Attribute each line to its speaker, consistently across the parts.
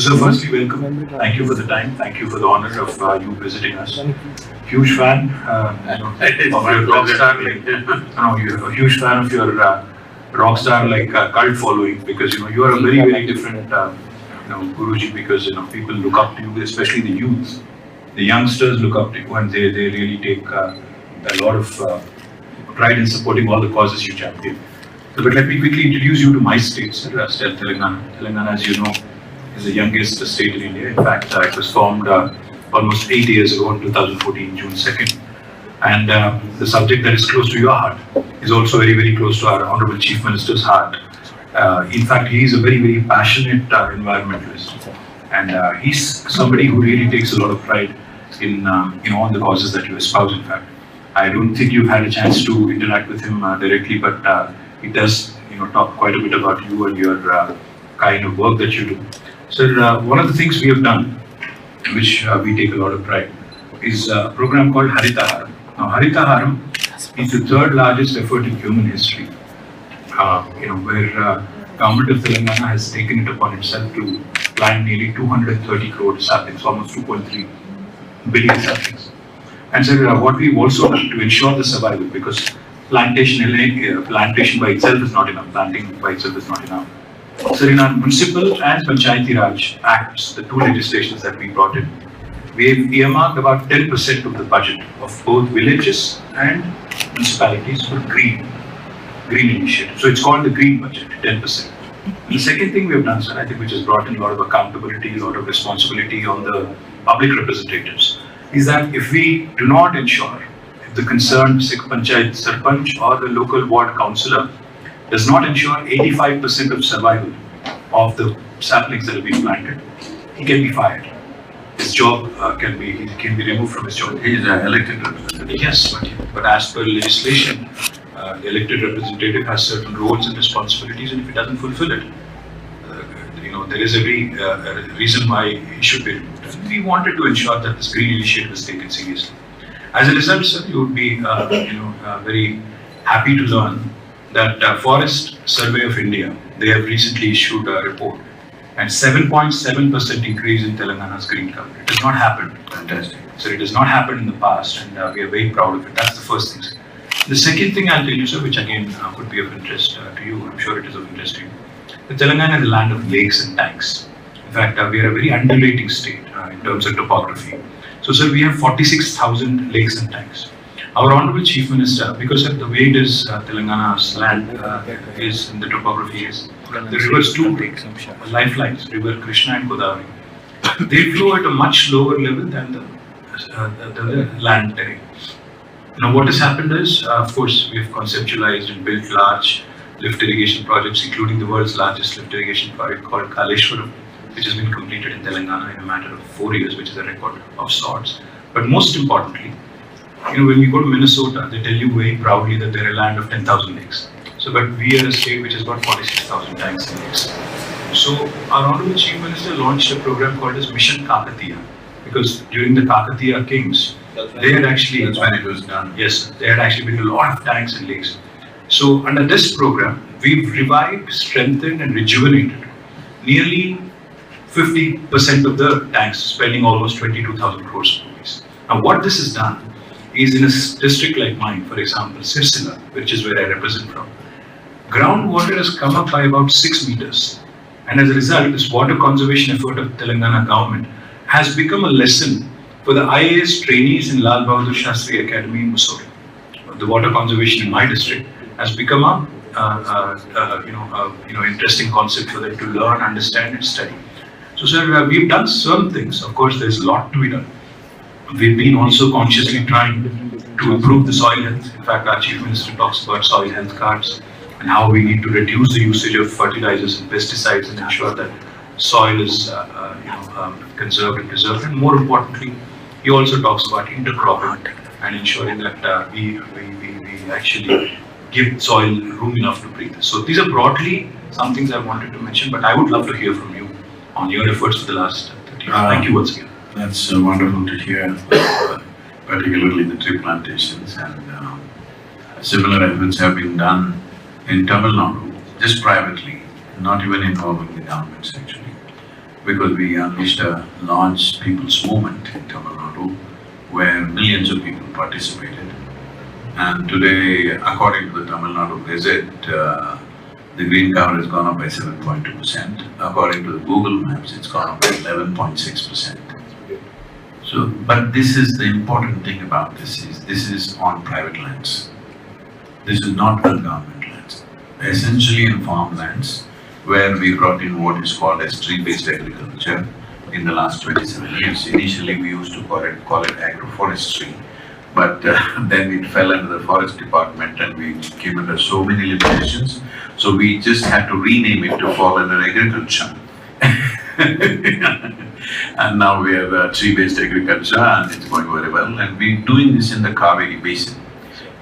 Speaker 1: So firstly, welcome. Thank you for the time. Thank you for the honor of you visiting us. Huge fan of your rock star. You're a huge fan of your rock star cult following, because you are a very different Guruji, because people look up to you, especially the youth. The youngsters look up to you, and they really take a lot of pride in supporting all the causes you champion. So, but let me quickly introduce you to my state, sir, Telangana. Telangana, as you know, is the youngest state in India. In fact, it was formed almost 8 years ago, in 2014, June 2nd. And the subject that is close to your heart is also very close to our Honorable Chief Minister's heart. In fact, he is a very passionate environmentalist. And he's somebody who really takes a lot of pride in all the causes that you espouse, in fact. I don't think you've had a chance to interact with him directly, but he does talk quite a bit about you and your kind of work that you do. So one of the things we have done, which we take a lot of pride, is a program called Haritaharam. Now, Haritaharam is the third largest effort in human history, where government of Telangana has taken it upon itself to plant nearly 230 crore saplings, almost 2.3 billion saplings. And so what we've also done to ensure the survival, because plantation by itself is not enough, planting by itself is not enough. So in our municipal and Panchayati Raj Acts, the two legislations that we brought in, we have earmarked about 10% of the budget of both villages and municipalities for green initiative. So it's called the green budget, 10%. And the second thing we have done, sir, I think, which has brought in a lot of accountability, a lot of responsibility on the public representatives, is that if we do not ensure, if the concerned Sikh Panchayat Sarpanch or the local ward councillor does not ensure 85% of survival of the saplings that have been planted, he can be fired. His job can be removed from his job.
Speaker 2: He is an elected representative.
Speaker 1: Yes, but as per legislation, the elected representative has certain roles and responsibilities, and if he doesn't fulfill it, there is every reason why he should be removed. And we wanted to ensure that this green initiative is taken seriously. As a result, sir, you would be very happy to learn that Forest Survey of India, they have recently issued a report, and 7.7% increase in Telangana's green cover. It has not happened.
Speaker 2: Fantastic.
Speaker 1: So it has not happened in the past, and we are very proud of it. That's the first thing, sir. The second thing I'll tell you, sir, which again could be of interest to you, I'm sure it is of interest to you. The Telangana is a land of lakes and tanks. In fact, we are a very undulating state in terms of topography. So, sir, we have 46,000 lakes and tanks. Our Honorable Chief Minister, because of the way it is, Telangana's land is, and the topography is, the rivers two lifelines, River Krishna and Godavari, they flow at a much lower level than the land terrain. Now, what has happened is, of course, we have conceptualized and built large lift irrigation projects, including the world's largest lift irrigation project called Kaleshwaram, which has been completed in Telangana in a matter of 4 years, which is a record of sorts. But most importantly, when we go to Minnesota, they tell you very proudly that they're a land of 10,000 lakes. So, but we are a state which has got 46,000 tanks and lakes. So, our Honorable Chief Minister launched a program called as Mission Kakatiya, because during the Kakatiya kings, they had actually,
Speaker 2: that's when it was done.
Speaker 1: Yes, there had actually been a lot of tanks and lakes. So, under this program, we've revived, strengthened, and rejuvenated nearly 50% of the tanks, spending almost 22,000 crores rupees. Now, what this has done is, in a district like mine, for example, Sirsila, which is where I represent from, groundwater has come up by about 6 meters. And as a result, this water conservation effort of Telangana government has become a lesson for the IAS trainees in Lal Bahadur Shastri Academy in Mussoorie. The water conservation in my district has become a interesting concept for them to learn, understand, and study. So, sir, we've done some things. Of course, there's a lot to be done. We've been also consciously trying to improve the soil health. In fact, our Chief Minister talks about soil health cards and how we need to reduce the usage of fertilizers and pesticides and ensure that soil is conserved and preserved. And more importantly, he also talks about intercropping and ensuring that we actually give soil room enough to breathe. So these are broadly some things I wanted to mention, but I would love to hear from you on your efforts for the last 30 years. Thank you once again.
Speaker 2: That's wonderful to hear, particularly the tree plantations, and similar efforts have been done in Tamil Nadu, just privately, not even involving the governments actually. because we unleashed a large people's movement in Tamil Nadu where millions of people participated. And today, according to the Tamil Nadu Gazette, the green cover has gone up by 7.2%. According to the Google Maps, it's gone up by 11.6%. So, but this is the important thing about this is on private lands. This is not on government lands. Essentially in farmlands, where we brought in what is called as tree-based agriculture in the last 27 years. Initially, we used to call it agroforestry, but then it fell under the forest department and we came under so many limitations. So we just had to rename it to fall under agriculture. And now we have tree-based agriculture and it's going very well. And we're doing this in the Kaveri Basin.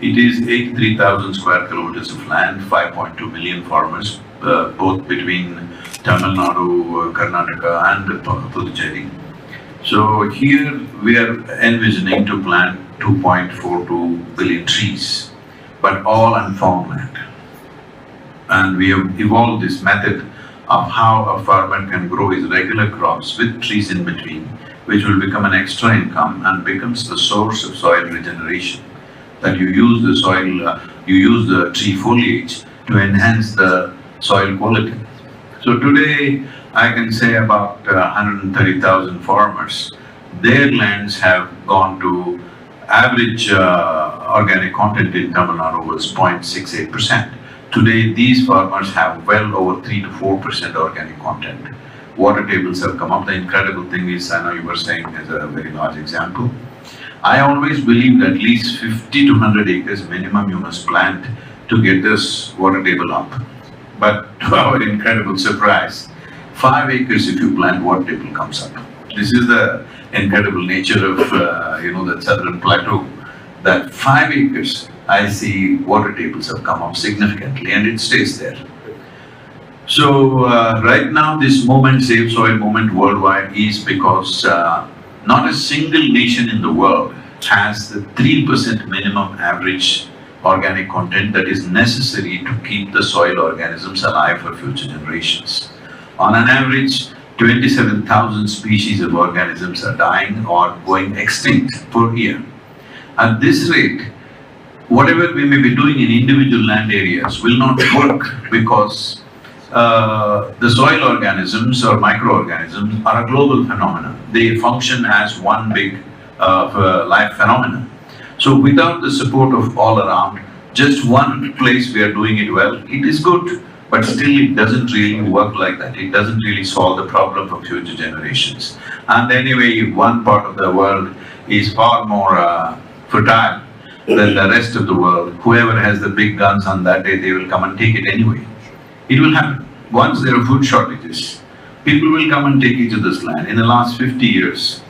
Speaker 2: It is 83,000 square kilometers of land, 5.2 million farmers, both between Tamil Nadu, Karnataka and Puducherry. So here we are envisioning to plant 2.42 billion trees, but all on farmland. And we have evolved this method of how a farmer can grow his regular crops with trees in between, which will become an extra income and becomes the source of soil regeneration. That you use the soil, you use the tree foliage to enhance the soil quality. So today, I can say about 130,000 farmers, their lands have gone to average organic content in Tamil Nadu was 0.68%. Today, these farmers have well over 3 to 4% organic content. Water tables have come up. The incredible thing is, I know you were saying as a very large example, I always believed at least 50 to 100 acres minimum you must plant to get this water table up. But to our incredible surprise, 5 acres if you plant, water table comes up. This is the incredible nature of that southern plateau, that 5 acres, I see water tables have come up significantly and it stays there. So right now this movement, Save Soil movement worldwide, is because not a single nation in the world has the 3% minimum average organic content that is necessary to keep the soil organisms alive for future generations. On an average, 27,000 species of organisms are dying or going extinct per year. At this rate, whatever we may be doing in individual land areas will not work because the soil organisms or microorganisms are a global phenomenon. They function as one big life phenomenon. So without the support of all around, just one place we are doing it well, it is good, but still it doesn't really work like that. It doesn't really solve the problem for future generations. And anyway, one part of the world is far more fertile than the rest of the world. Whoever has the big guns on that day, they will come and take it anyway. It will happen. Once there are food shortages, people will come and take each other's land. In the last 50 years,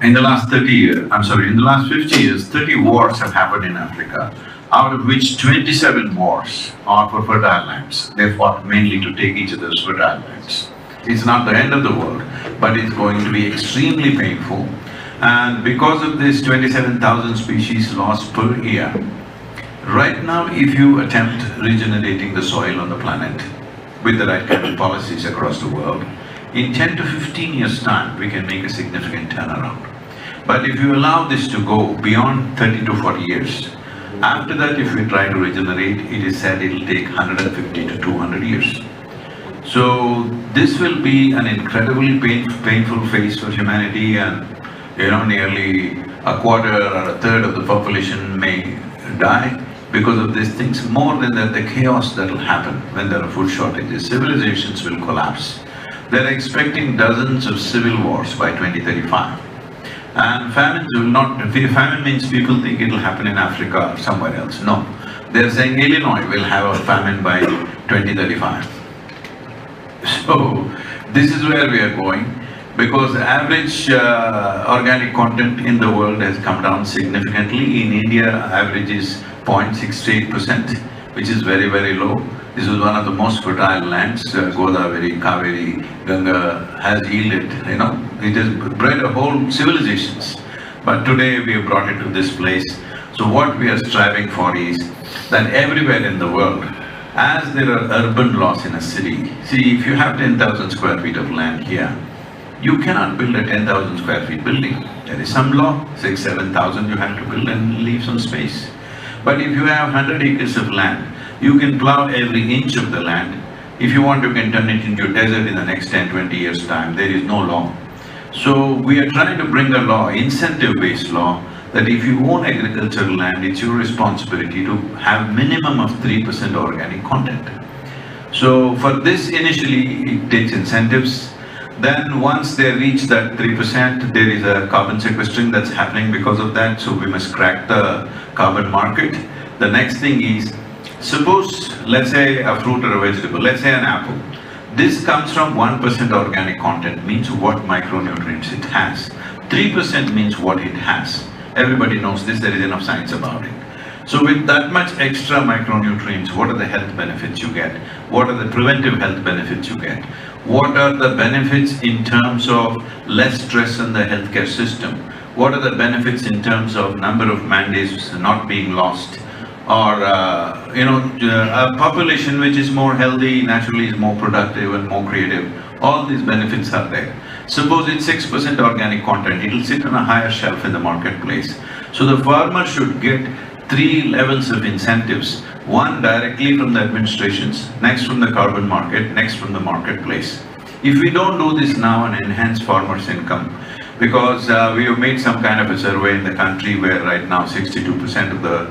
Speaker 2: in the last 50 years, 30 wars have happened in Africa, out of which 27 wars are for fertile lands. They fought mainly to take each other's fertile lands. It's not the end of the world, but it's going to be extremely painful. And because of this 27,000 species lost per year, right now if you attempt regenerating the soil on the planet with the right kind of policies across the world, in 10 to 15 years' time, we can make a significant turnaround. But if you allow this to go beyond 30 to 40 years, after that if we try to regenerate, it is said it'll take 150 to 200 years. So this will be an incredibly painful phase for humanity, and nearly a quarter or a third of the population may die because of these things. More than that, the chaos that will happen when there are food shortages, civilizations will collapse. They're expecting dozens of civil wars by 2035. And famines will not… famine means people think it'll happen in Africa or somewhere else. No. They're saying Illinois will have a famine by 2035. So, this is where we are going, because average organic content in the world has come down significantly. In India, average is 0.68%, which is very, very low. This is one of the most fertile lands. Godavari, Kaveri, Ganga has yielded, it has bred a whole civilizations. But today we have brought it to this place. So what we are striving for is that everywhere in the world, as there are urban laws in a city, see, if you have 10,000 square feet of land here, You cannot build a 10,000 square feet building. There is some law, 6,000–7,000 you have to build and leave some space. But if you have 100 acres of land, you can plow every inch of the land. If you want, you can turn it into a desert in the next 10–20 years' time. There is no law. So we are trying to bring a law, incentive-based law, that if you own agricultural land, it's your responsibility to have minimum of 3% organic content. So for this, initially it takes incentives. Then once they reach that 3%, there is a carbon sequestration that's happening because of that, so we must crack the carbon market. The next thing is, suppose, let's say a fruit or a vegetable, let's say an apple. This comes from 1% organic content, means what micronutrients it has. 3% means what it has. Everybody knows this, there is enough science about it. So with that much extra micronutrients, what are the health benefits you get? What are the preventive health benefits you get? What are the benefits in terms of less stress in the healthcare system? What are the benefits in terms of number of man-days not being lost? Or, a population which is more healthy, naturally is more productive and more creative. All these benefits are there. Suppose it's 6% organic content, it will sit on a higher shelf in the marketplace. So the farmer should get 3 levels of incentives. One directly from the administrations, next from the carbon market, next from the marketplace. If we don't do this now and enhance farmers' income, because we have made some kind of a survey in the country where right now 62% of the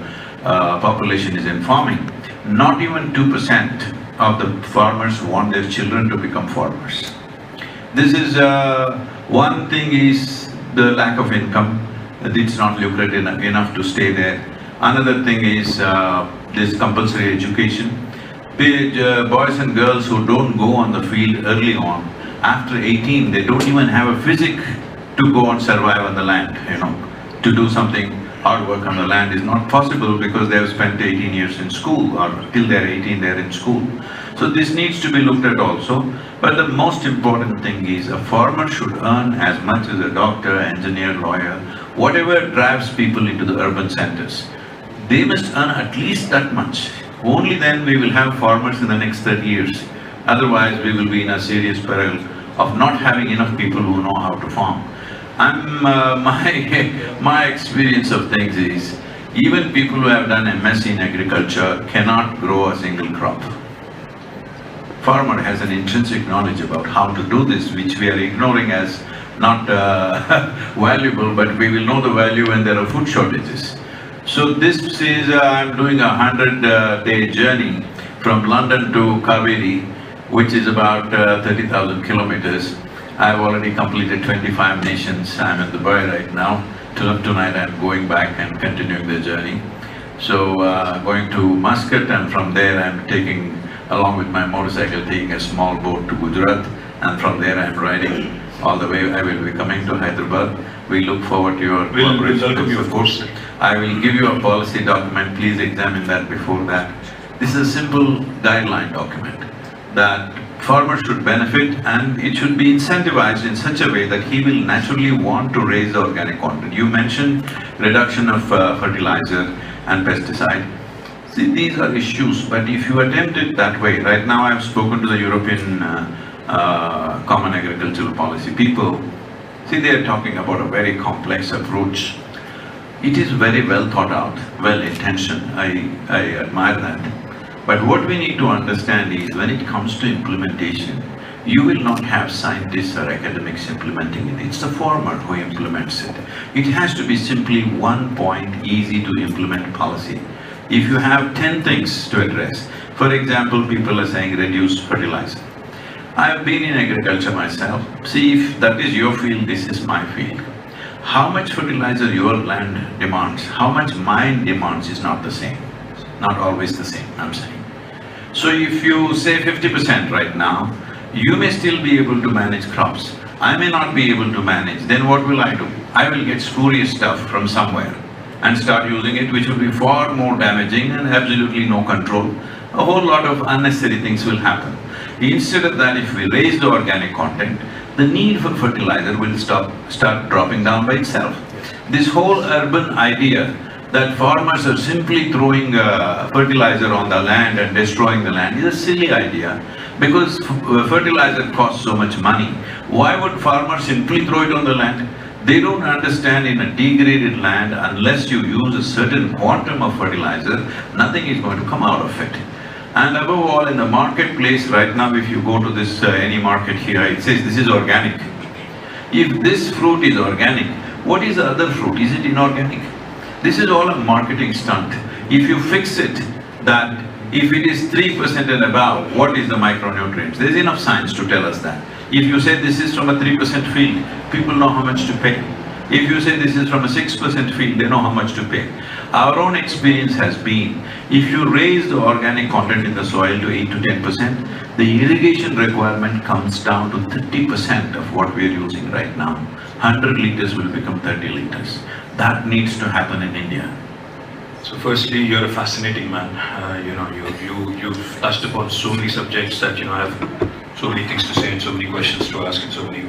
Speaker 2: population is in farming. Not even 2% of the farmers want their children to become farmers. This is one thing is the lack of income, it's not lucrative enough to stay there. Another thing is this compulsory education. Boys and girls who don't go on the field early on, after 18, they don't even have a physique to go and survive on the land, To do something hard work on the land is not possible because they have spent 18 years in school, or till they're 18 they're in school. So this needs to be looked at also. But the most important thing is a farmer should earn as much as a doctor, engineer, lawyer, whatever drives people into the urban centers. They must earn at least that much. Only then we will have farmers in the next 30 years. Otherwise, we will be in a serious peril of not having enough people who know how to farm. My experience of things is, even people who have done MSc in agriculture cannot grow a single crop. Farmer has an intrinsic knowledge about how to do this, which we are ignoring as not valuable, but we will know the value when there are food shortages. So this is, I'm doing a 100-day journey from London to Kaveri, which is about 30,000 kilometers. I've already completed 25 nations. I'm in Dubai right now. Tonight I'm going back and continuing the journey. So going to Muscat, and from there I'm taking, along with my motorcycle, taking a small boat to Gujarat, and from there I'm riding all the way. I will be coming to Hyderabad. We look forward to your
Speaker 1: We'll welcome you, of course.
Speaker 2: I will give you a policy document, please examine that before that. This is a simple guideline document that farmers should benefit, and it should be incentivized in such a way that he will naturally want to raise the organic content. You mentioned reduction of fertilizer and pesticide. See, these are issues, but if you attempt it that way, right now I've spoken to the European Common Agricultural Policy people. See, they are talking about a very complex approach. It is very well thought out, well intentioned, I admire that. But what we need to understand is, when it comes to implementation, you will not have scientists or academics implementing it. It's the farmer who implements it. It has to be simply one point, easy to implement policy. If you have 10 things to address, for example, people are saying reduce fertilizer. I have been in agriculture myself. See, if that is your field, this is my field. How much fertilizer your land demands, how much mine demands is not the same. Not always the same, I'm saying. So if you say 50% right now, you may still be able to manage crops. I may not be able to manage, then what will I do? I will get spurious stuff from somewhere and start using it, which will be far more damaging and absolutely no control. A whole lot of unnecessary things will happen. Instead of that, if we raise the organic content, the need for fertilizer will start dropping down by itself. This whole urban idea that farmers are simply throwing fertilizer on the land and destroying the land is a silly idea, because fertilizer costs so much money. Why would farmers simply throw it on the land? They don't understand in a degraded land, unless you use a certain quantum of fertilizer, nothing is going to come out of it. And above all, in the marketplace right now, if you go to this any market here, it says this is organic. If this fruit is organic, what is the other fruit? Is it inorganic? This is all a marketing stunt. If you fix it that if it is 3% and above, what is the micronutrients? There is enough science to tell us that. If you say this is from a 3% field, people know how much to pay. If you say this is from a 6% field, they know how much to pay. Our own experience has been, if you raise the organic content in the soil to 8 to 10%, the irrigation requirement comes down to 30% of what we are using right now. 100 liters will become 30 liters. That needs to happen in India.
Speaker 1: So firstly, you're a fascinating man. You've touched upon so many subjects that, I have so many things to say and so many questions to ask and so many,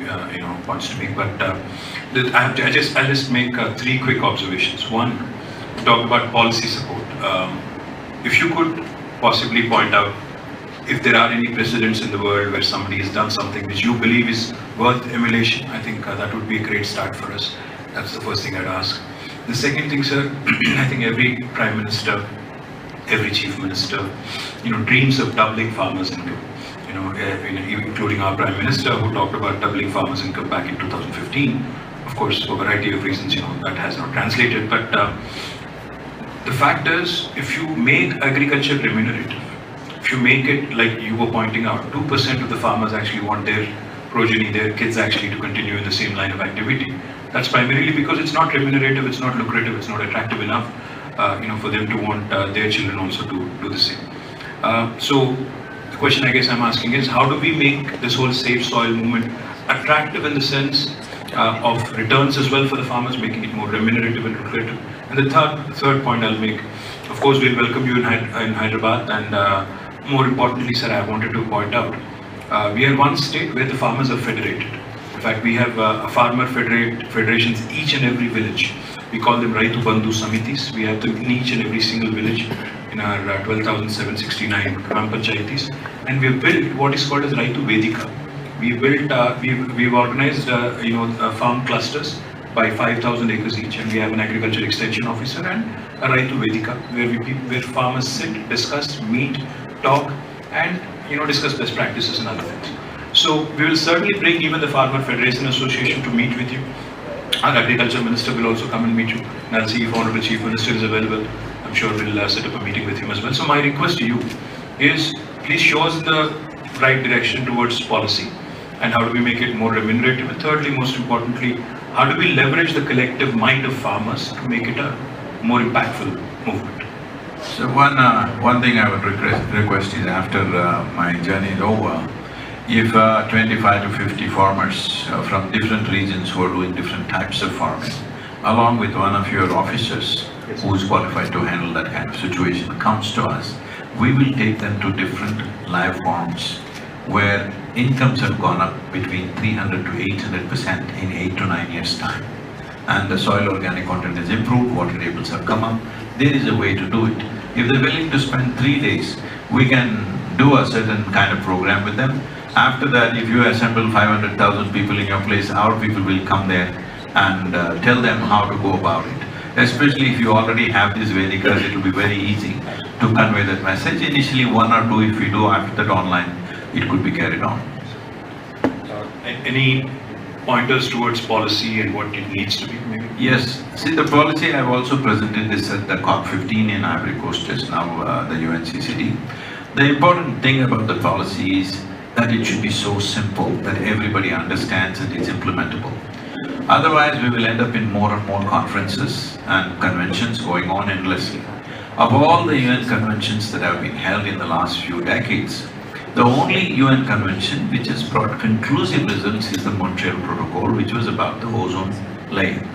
Speaker 1: points to make. But I'll just make 3 quick observations. One, talk about policy support. If you could possibly point out if there are any precedents in the world where somebody has done something which you believe is worth emulation, I think that would be a great start for us. That's the first thing I'd ask. The second thing, sir, I think every Prime Minister, every Chief Minister, dreams of doubling farmers' income. Including our Prime Minister, who talked about doubling farmers' income back in 2015. Of course, for a variety of reasons, that has not translated. But the fact is, if you make agriculture remunerative, if you make it like you were pointing out, 2% of the farmers actually want their progeny, their kids actually to continue in the same line of activity. That's primarily because it's not remunerative, it's not lucrative, it's not attractive enough, for them to want their children also to do the same. So the question I guess I'm asking is, how do we make this whole safe soil movement attractive in the sense of returns as well for the farmers, making it more remunerative and lucrative? And the third point I'll make, of course, we'll welcome you in Hyderabad, and more importantly, sir, I wanted to point out, we are one state where the farmers are federated. In fact, we have farmer federations each and every village. We call them Raitu Bandhu Samitis. We have them in each and every single village in our 12,769 Gram Panchayatis. And we've built what is called as Raitu Vedika. We've organized farm clusters by 5,000 acres each, and we have an agriculture extension officer and a Raitu Vedika where farmers sit, discuss, meet, talk, and discuss best practices and other things. So we will certainly bring even the Farmer Federation Association to meet with you. Our Agriculture Minister will also come and meet you. And I'll see if Honorable Chief Minister is available. I'm sure we'll set up a meeting with him as well. So my request to you is, please show us the right direction towards policy and how do we make it more remunerative. And thirdly, most importantly, how do we leverage the collective mind of farmers to make it a more impactful movement?
Speaker 2: So one thing I would request is, after my journey is over, if 25 to 50 farmers from different regions who are doing different types of farming, along with one of your officers who is qualified to handle that kind of situation, comes to us, we will take them to different live farms where incomes have gone up between 300 to 800% in 8 to 9 years' time. And the soil organic content is improved, water tables have come up. There is a way to do it. If they're willing to spend 3 days, we can do a certain kind of program with them. After that, if you assemble 500,000 people in your place, our people will come there and tell them how to go about it. Especially if you already have these Vedikas, it will be very easy to convey that message. Initially 1 or 2 if we do, after that online, it could be carried on.
Speaker 1: Any pointers towards policy and what it needs to be, maybe?
Speaker 2: Yes. See, the policy, I've also presented this at the COP15 in Ivory Coast just now, the UNCCD. The important thing about the policy is that it should be so simple that everybody understands and it's implementable. Otherwise, we will end up in more and more conferences and conventions going on endlessly. Of all the UN conventions that have been held in the last few decades, the only UN convention which has brought conclusive results is the Montreal Protocol, which was about the ozone layer.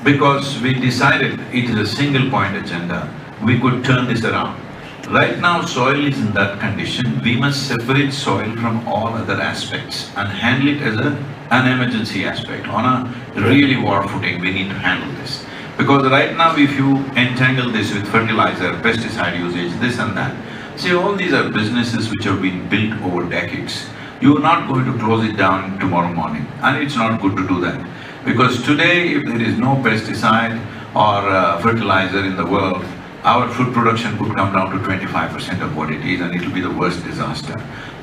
Speaker 2: Because we decided it is a single point agenda, we could turn this around. Right now, soil is in that condition. We must separate soil from all other aspects and handle it as an emergency aspect. On a really war footing, we need to handle this. Because right now, if you entangle this with fertilizer, pesticide usage, this and that, see, all these are businesses which have been built over decades. You are not going to close it down tomorrow morning, and it's not good to do that. Because today, if there is no pesticide or fertilizer in the world, our food production could come down to 25% of what it is, and it will be the worst disaster.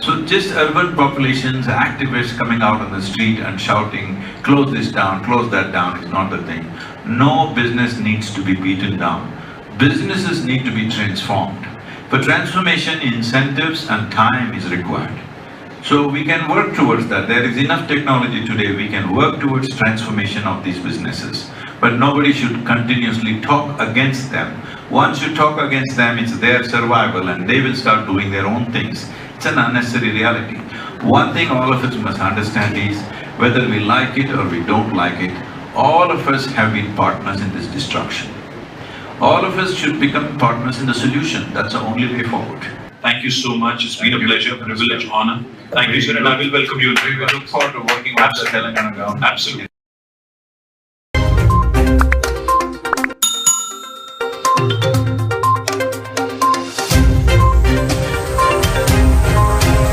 Speaker 2: So just urban populations, activists coming out on the street and shouting, close this down, close that down, is not the thing. No business needs to be beaten down. Businesses need to be transformed. For transformation, incentives and time is required. So we can work towards that. There is enough technology today, we can work towards transformation of these businesses. But nobody should continuously talk against them. Once you talk against them, it's their survival and they will start doing their own things. It's an unnecessary reality. One thing all of us must understand is, whether we like it or we don't like it, all of us have been partners in this destruction. All of us should become partners in the solution. That's the only way forward.
Speaker 1: Thank you so much. It's been a pleasure, privilege, honor. Thank you, sir, and I will welcome you.
Speaker 2: We look forward to working with the Telangana government.
Speaker 1: Absolutely.